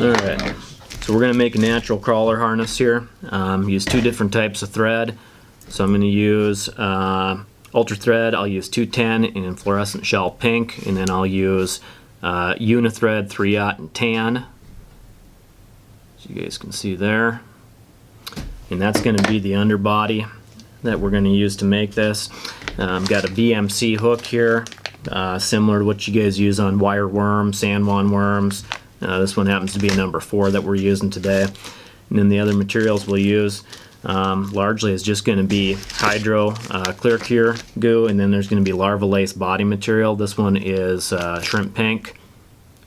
Alright, so we're going to make a natural crawler harness here. Use two different types of thread. So I'm going to use ultra thread, I'll use 210 in fluorescent shell pink, and then I'll use Unithread 3/0 in tan. So you guys can see there. And that's going to be the underbody that we're going to use to make this. Got a BMC hook here, similar to what you guys use on wire worms, sandworm worms. This one happens to be a number 4 that we're using today. And then the other materials we'll use largely is just going to be hydro clear cure goo, and then there's going to be larva lace body material. This one is shrimp pink,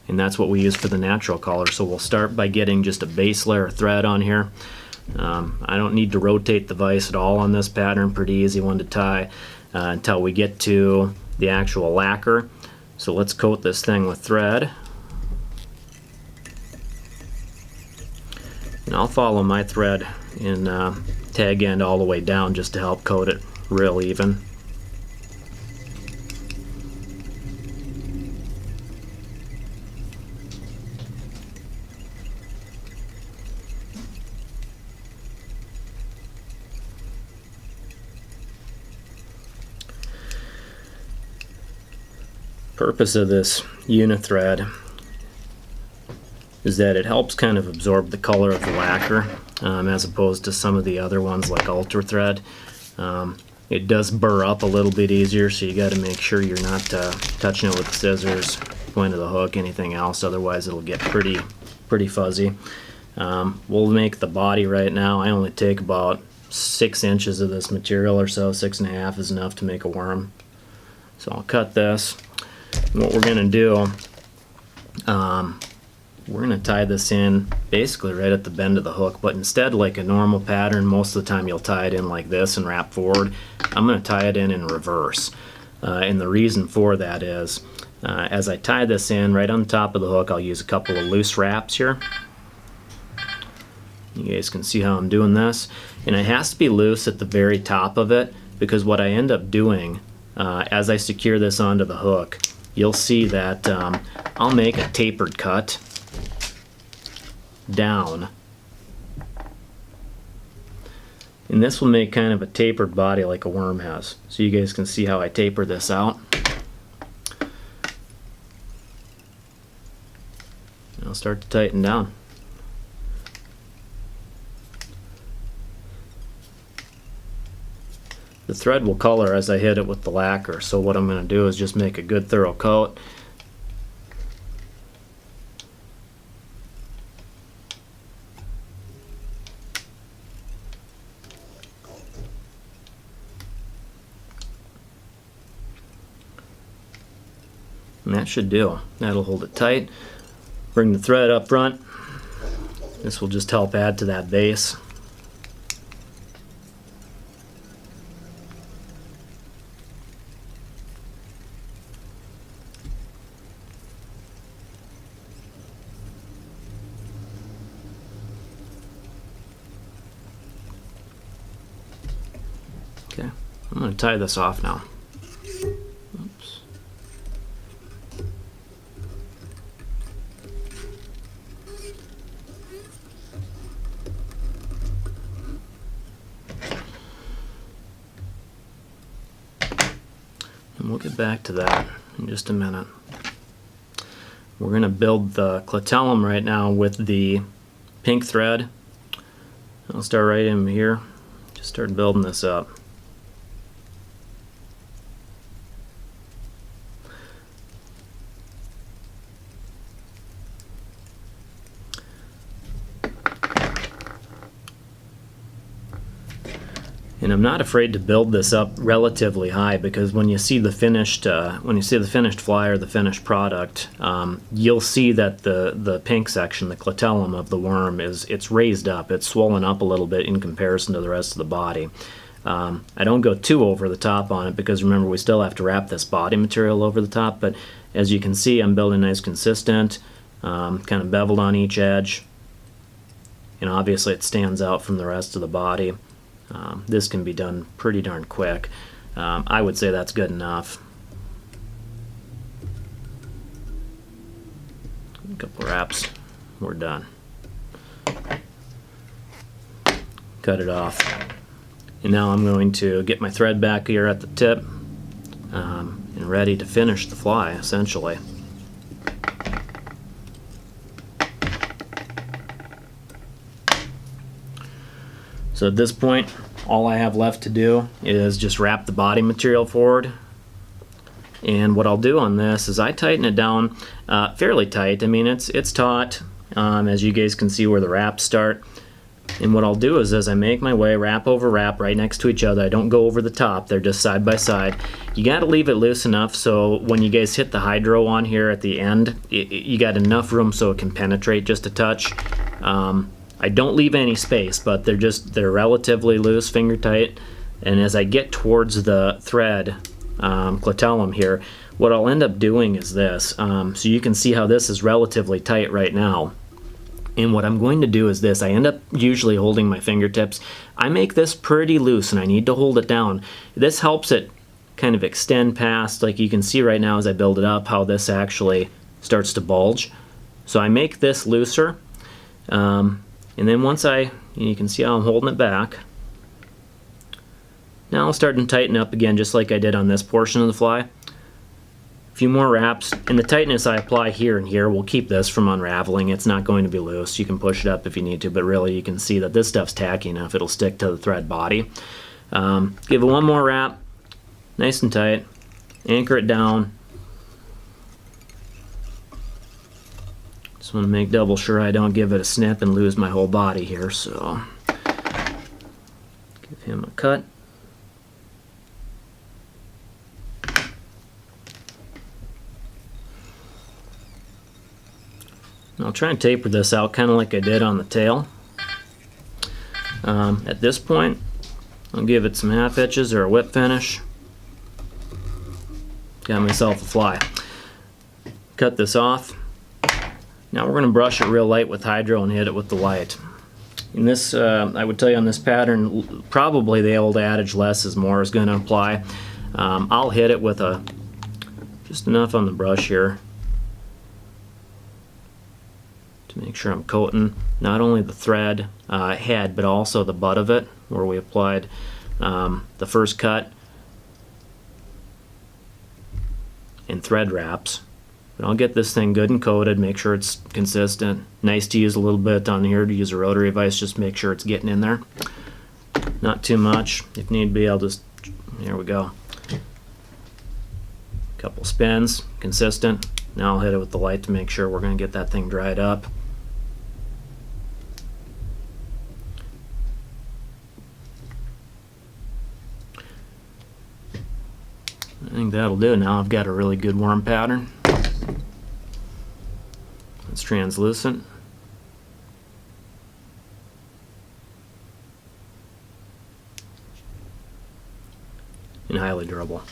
and that's what we use for the natural color. So we'll start by getting just a base layer of thread on here. I don't need to rotate the vise at all on this pattern, pretty easy one to tie until we get to the actual lacquer. So let's coat this thing with thread. And I'll follow my thread in tag end all the way down just to help coat it real even. Purpose of this Unithread is that it helps kind of absorb the color of the lacquer as opposed to some of the other ones like Ultra Thread. It does burr up a little bit easier, so you got to make sure you're not touching it with scissors, point of the hook, anything else, otherwise it'll get pretty fuzzy. We'll make the body right now. I only take about 6 inches of this material or so. 6.5 is enough to make a worm. So I'll cut this. And what we're going to do, we're going to tie this in basically right at the bend of the hook, but instead, like a normal pattern, most of the time you'll tie it in like this and wrap forward. I'm going to tie it in reverse. And the reason for that is, as I tie this in right on the top of the hook, I'll use a couple of loose wraps here. You guys can see how I'm doing this. And it has to be loose at the very top of it, because what I end up doing as I secure this onto the hook, you'll see that I'll make a tapered cut down, and this will make kind of a tapered body like a worm has. So you guys can see how I taper this out. And I'll start to tighten down. The thread will color as I hit it with the lacquer, so what I'm going to do is just make a good thorough coat. And that should do. That'll hold it tight. Bring the thread up front. This will just help add to that base. Okay, I'm going to tie this off now. Oops. And we'll get back to that in just a minute. We're going to build the clitellum right now with the pink thread. I'll start right in here. Just start building this up. And I'm not afraid to build this up relatively high, because when you see the finished fly or the finished product, you'll see that the pink section, the clitellum of the worm, it's raised up. It's swollen up a little bit in comparison to the rest of the body. I don't go too over the top on it, because remember, we still have to wrap this body material over the top. But as you can see, I'm building nice consistent, kind of beveled on each edge, and obviously it stands out from the rest of the body. This can be done pretty darn quick. I would say that's good enough. A couple wraps, we're done. Cut it off. And now I'm going to get my thread back here at the tip and ready to finish the fly, essentially. So at this point, all I have left to do is just wrap the body material forward. And what I'll do on this is I tighten it down fairly tight. I mean, it's taut, as you guys can see where the wraps start. And what I'll do is as I make my way wrap over wrap right next to each other, I don't go over the top, they're just side by side. You got to leave it loose enough so when you guys hit the hydro on here at the end, you got enough room so it can penetrate just a touch. I don't leave any space, but they're relatively loose, finger tight. And as I get towards the thread clitellum here, what I'll end up doing is this. So you can see how this is relatively tight right now. And what I'm going to do is this. I end up usually holding my fingertips. I make this pretty loose and I need to hold it down. This helps it kind of extend past, like you can see right now as I build it up, how this actually starts to bulge. So I make this looser. And then once you can see how I'm holding it back. Now I'll start to tighten up again just like I did on this portion of the fly. A few more wraps, and the tightness I apply here and here will keep this from unraveling. It's not going to be loose. You can push it up if you need to, but really you can see that this stuff's tacky enough. It'll stick to the thread body. Give it one more wrap, nice and tight. Anchor it down. Just want to make double sure I don't give it a snip and lose my whole body here, so give him a cut. I'll try and taper this out kind of like I did on the tail. At this point, I'll give it some half hitches or a whip finish. Got myself a fly. Cut this off. Now we're going to brush it real light with hydro and hit it with the light. In this, I would tell you on this pattern, probably the old adage less is more is going to apply. I'll hit it with just enough on the brush here. Make sure I'm coating not only the thread head but also the butt of it where we applied the first cut and thread wraps. But I'll get this thing good and coated, make sure it's consistent. Nice to use a little bit on here to use a rotary vise, just make sure it's getting in there. Not too much. If need be, I'll just, here we go. Couple spins, consistent. Now I'll hit it with the light to make sure we're going to get that thing dried up. I think that'll do. Now I've got a really good worm pattern. It's translucent. And highly durable.